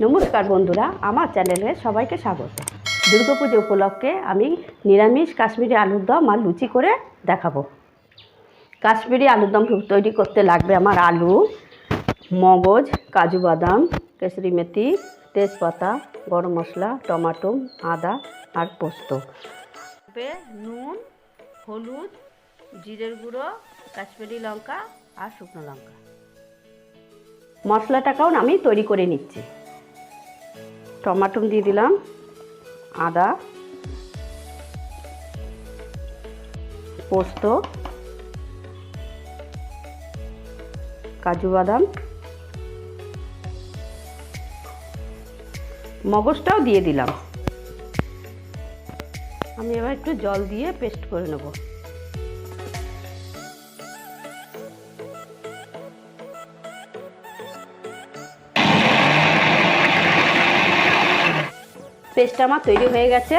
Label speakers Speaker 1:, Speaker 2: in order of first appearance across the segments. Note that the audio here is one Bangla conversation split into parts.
Speaker 1: নমস্কার বন্ধুরা, আমার চ্যানেলে সবাইকে স্বাগত। দুর্গাপুজো উপলক্ষে আমি নিরামিষ কাশ্মীরি আলুর দম আর লুচি করে দেখাবো। কাশ্মীরি আলুর দম তৈরি করতে লাগবে আমার আলু, মগজ, কাজু বাদাম, কেসরি মেথি, তেজপাতা, গরম মশলা, টমেটো, আদা আর পোস্ত। নুন, হলুদ, জিরের গুঁড়ো, কাশ্মীরি লঙ্কা আর শুকনো লঙ্কা। মশলাটাকেও আমি তৈরি করে নিচ্ছি। টমেটো দিয়ে দিলাম, আদা, পোস্ত, কাজু বাদাম, মগজটাও দিয়ে দিলাম। আমি এবার একটু জল দিয়ে পেস্ট করে নেব। পেস্টটা আমার তৈরি হয়ে গেছে।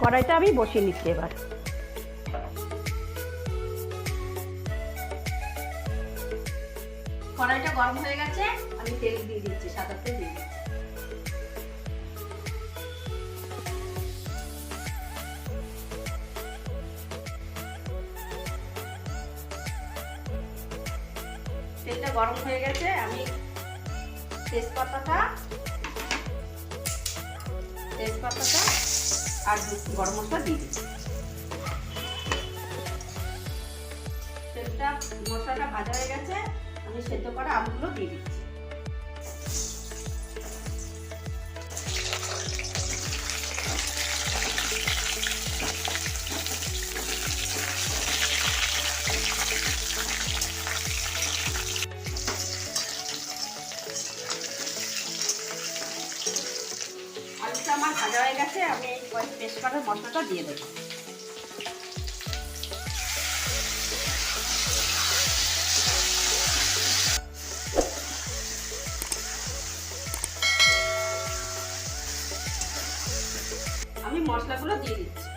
Speaker 1: কড়াইটা আমি বসিয়ে নিচ্ছি। এবার কড়াইটা গরম হয়ে গেছে, আমি তেল দিয়ে দিচ্ছি, সাদা তেল দিয়ে দিচ্ছি। তেলটা গরম হয়ে গেছে, আমি তেজপাতাটা আর গরম মশলা দিয়ে দিচ্ছি। তেলটা মশলাটা ভাজা হয়ে গেছে, আমি সেদ্ধ করা আলুগুলো দিয়ে দিচ্ছি। আলুটা আমার ভাজা হয়ে গেছে, আমি এই পেস্ট করা মশলাটা দিয়ে দেবো। আমি মশলাগুলো দিয়ে দিচ্ছি।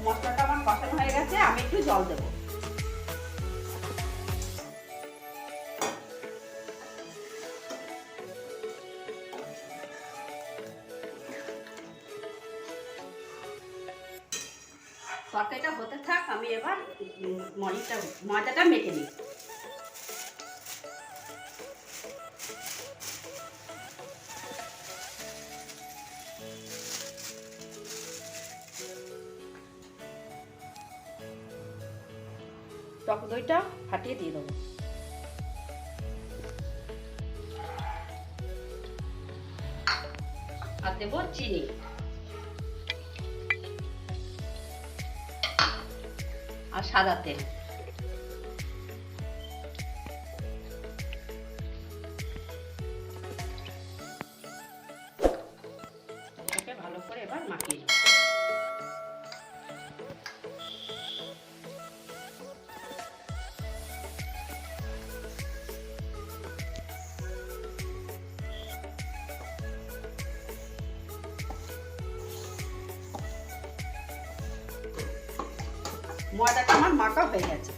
Speaker 1: মশলাটা আমার কষানো হয়ে গেছে, আমি একটু জল দেবো। তরকারিটা হতে থাক, আমি এবার ময়দাটা মেখে নিই। টক দইটা ফাটিয়ে দিয়ে দেবো। আর দেবো চিনি আর সাদা তেল। এটাকে ভালো করে এবার মাখিয়ে নেব। ময়দাটা আমার মাখা হয়ে গেছে।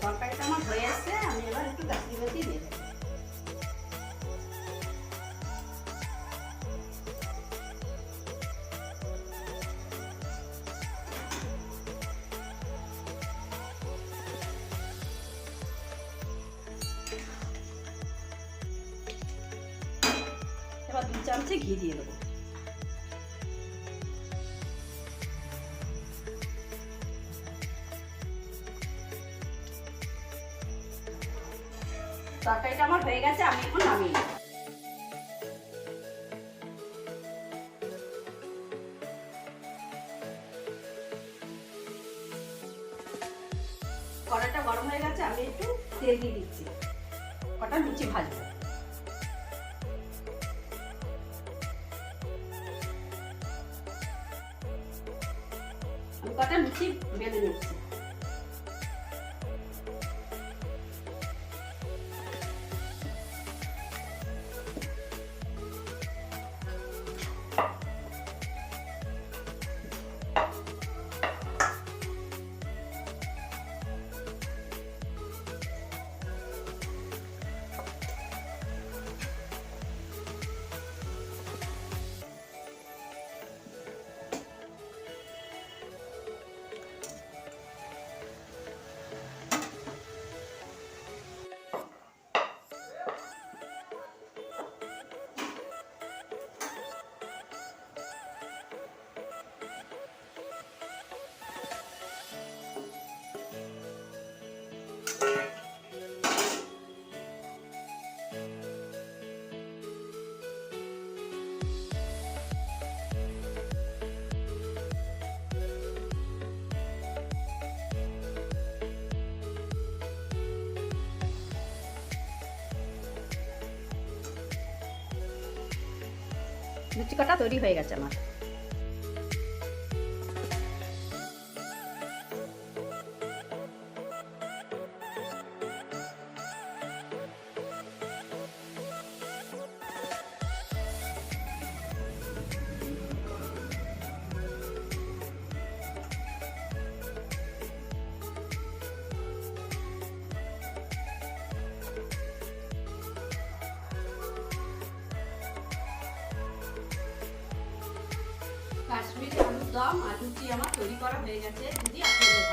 Speaker 1: তরকারিটা আমার হয়ে আসছে, আমি এবার একটু কাশ্মীরি মেথি দিয়ে দেবো। এবার 2 চামচে ঘি দিয়ে দেবো। তরকারিটা আমার হয়ে গেছে, আমি এখন নামিয়ে নেব। কড়াইটা গরম হয়ে গেছে, আমি একটু তেল দিয়ে দিচ্ছি। কটা লুচি ভাজবো। কটা লুচি বেলে নিচ্ছি। লুচি কটা তৈরি হয়ে গেছে আমার। কাশ্মীরি আলুর দম আর লুচি আমার তৈরি করা হয়ে গেছে। যদি আপনাদের